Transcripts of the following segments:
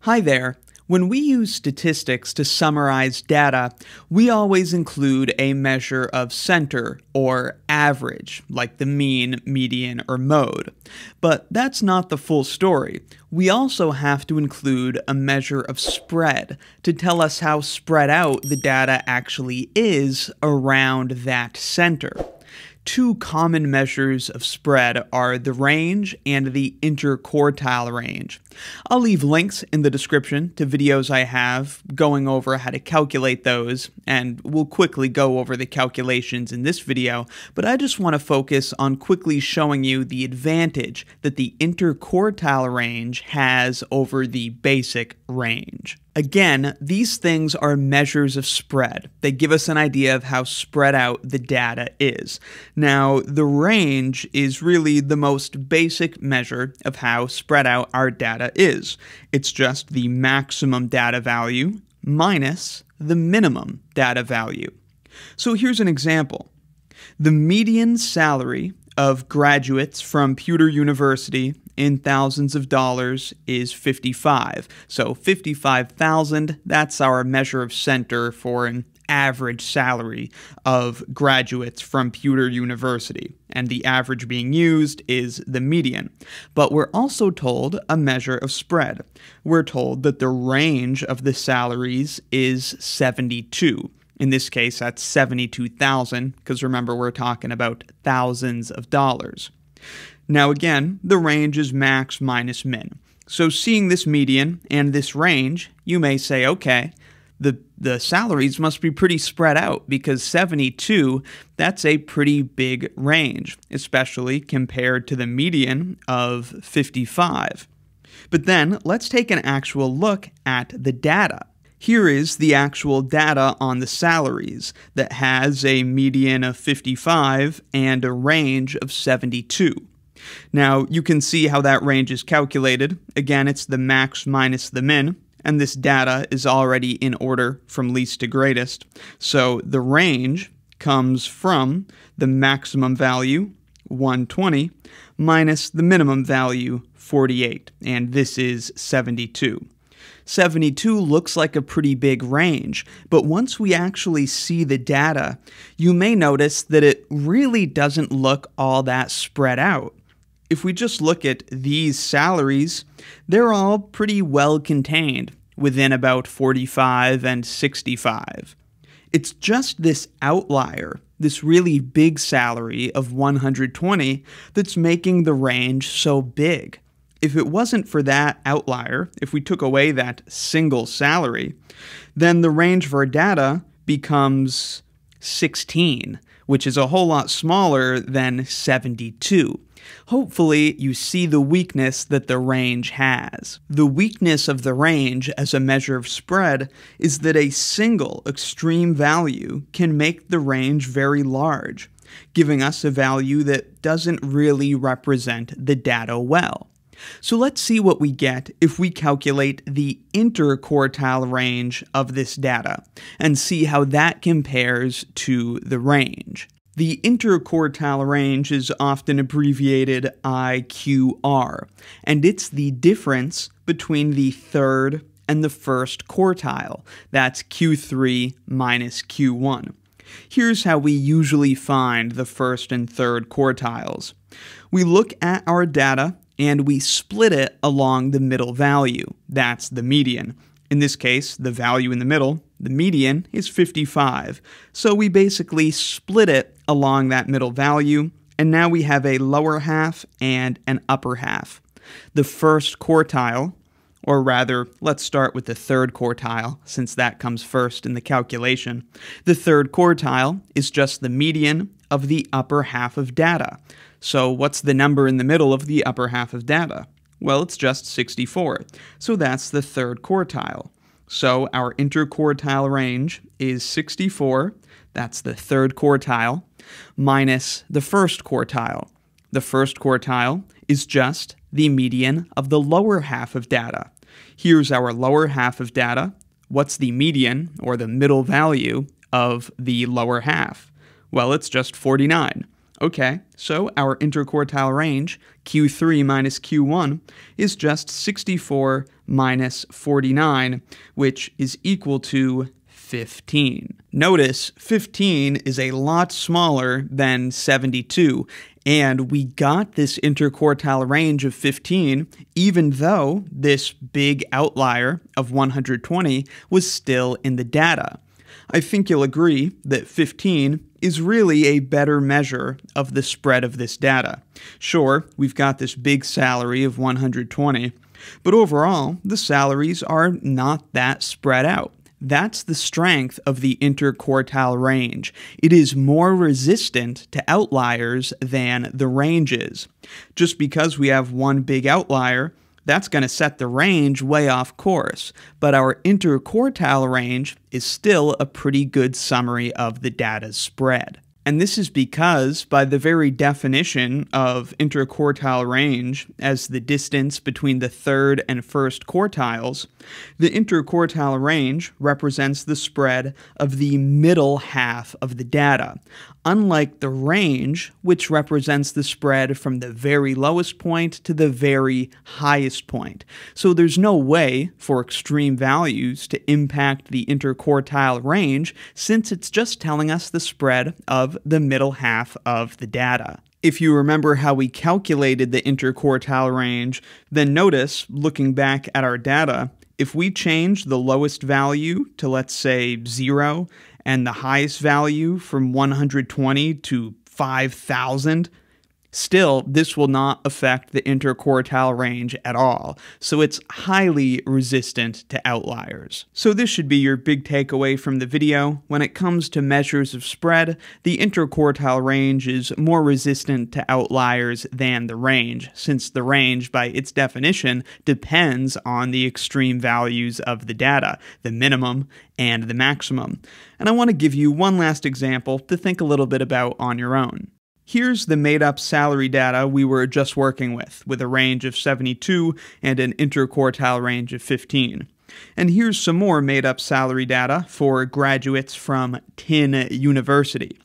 Hi there. When we use statistics to summarize data, we always include a measure of center or average, like the mean, median, or mode. But that's not the full story. We also have to include a measure of spread to tell us how spread out the data actually is around that center. Two common measures of spread are the range and the interquartile range. I'll leave links in the description to videos I have going over how to calculate those, and we'll quickly go over the calculations in this video, but I just want to focus on quickly showing you the advantage that the interquartile range has over the basic range. Again, these things are measures of spread. They give us an idea of how spread out the data is. Now, the range is really the most basic measure of how spread out our data is. It's just the maximum data value minus the minimum data value. So here's an example. The median salary of graduates from Pewter University in thousands of dollars is 55. So 55,000, that's our measure of center for an average salary of graduates from Pewter University. And the average being used is the median. But we're also told a measure of spread. We're told that the range of the salaries is 72. In this case, that's 72,000, because remember, we're talking about thousands of dollars. Now again, the range is max minus min. So seeing this median and this range, you may say, okay, the salaries must be pretty spread out because 72, that's a pretty big range, especially compared to the median of 55. But then let's take an actual look at the data. Here is the actual data on the salaries that has a median of 55 and a range of 72. Now, you can see how that range is calculated. Again, it's the max minus the min, and this data is already in order from least to greatest. So the range comes from the maximum value, 120, minus the minimum value, 48, and this is 72. 72 looks like a pretty big range, but once we actually see the data, you may notice that it really doesn't look all that spread out. If we just look at these salaries, they're all pretty well contained within about 45 and 65. It's just this outlier, this really big salary of 120, that's making the range so big. If it wasn't for that outlier, if we took away that single salary, then the range for data becomes 16, which is a whole lot smaller than 72. Hopefully, you see the weakness that the range has. The weakness of the range as a measure of spread is that a single extreme value can make the range very large, giving us a value that doesn't really represent the data well. So let's see what we get if we calculate the interquartile range of this data and see how that compares to the range. The interquartile range is often abbreviated IQR, and it's the difference between the third and the first quartile. That's Q3 minus Q1. Here's how we usually find the first and third quartiles. We look at our data and we split it along the middle value. That's the median. In this case, the value in the middle, the median, is 55. So we basically split it along that middle value, and now we have a lower half and an upper half. The first quartile, or rather, let's start with the third quartile, since that comes first in the calculation. The third quartile is just the median of the upper half of data. So what's the number in the middle of the upper half of data? Well, it's just 64. So that's the third quartile. So our interquartile range is 64, that's the third quartile, minus the first quartile. The first quartile is just the median of the lower half of data. Here's our lower half of data. What's the median, or the middle value, of the lower half? Well, it's just 49. Okay, so our interquartile range, Q3 minus Q1, is just 64 minus 49, which is equal to 15. Notice 15 is a lot smaller than 72, and we got this interquartile range of 15 even though this big outlier of 120 was still in the data. I think you'll agree that 15 is really a better measure of the spread of this data. Sure, we've got this big salary of 120, but overall, the salaries are not that spread out. That's the strength of the interquartile range. It is more resistant to outliers than the range is. Just because we have one big outlier, that's going to set the range way off course, but our interquartile range is still a pretty good summary of the data's spread. And this is because, by the very definition of interquartile range as the distance between the third and first quartiles, the interquartile range represents the spread of the middle half of the data, unlike the range, which represents the spread from the very lowest point to the very highest point. So there's no way for extreme values to impact the interquartile range, since it's just telling us the spread of the middle half of the data. If you remember how we calculated the interquartile range, then notice, looking back at our data, if we change the lowest value to, let's say, 0, and the highest value from 120 to 5,000, still, this will not affect the interquartile range at all, so it's highly resistant to outliers. So this should be your big takeaway from the video. When it comes to measures of spread, the interquartile range is more resistant to outliers than the range, since the range, by its definition, depends on the extreme values of the data, the minimum and the maximum. And I want to give you one last example to think a little bit about on your own. Here's the made-up salary data we were just working with a range of 72 and an interquartile range of 15. And here's some more made-up salary data for graduates from Tin University.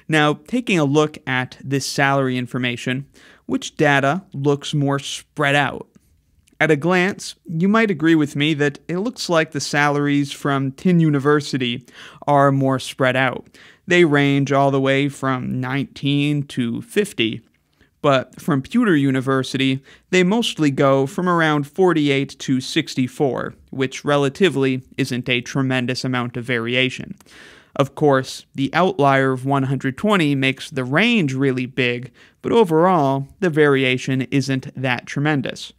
Now, taking a look at this salary information, which data looks more spread out? At a glance, you might agree with me that it looks like the salaries from Tin University are more spread out. They range all the way from 19 to 50, but from Pewter University, they mostly go from around 48 to 64, which relatively isn't a tremendous amount of variation. Of course, the outlier of 120 makes the range really big, but overall, the variation isn't that tremendous.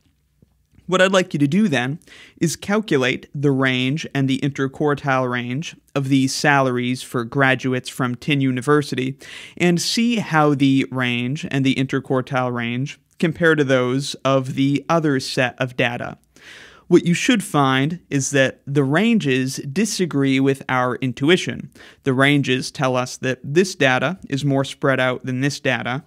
What I'd like you to do then is calculate the range and the interquartile range of these salaries for graduates from Tin University and see how the range and the interquartile range compare to those of the other set of data. What you should find is that the ranges disagree with our intuition. The ranges tell us that this data is more spread out than this data,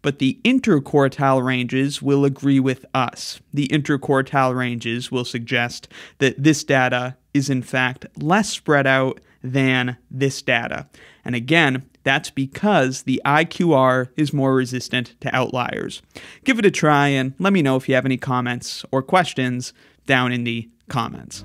but the interquartile ranges will agree with us. The interquartile ranges will suggest that this data is in fact less spread out than this data. And again, that's because the IQR is more resistant to outliers. Give it a try and let me know if you have any comments or questions down in the comments.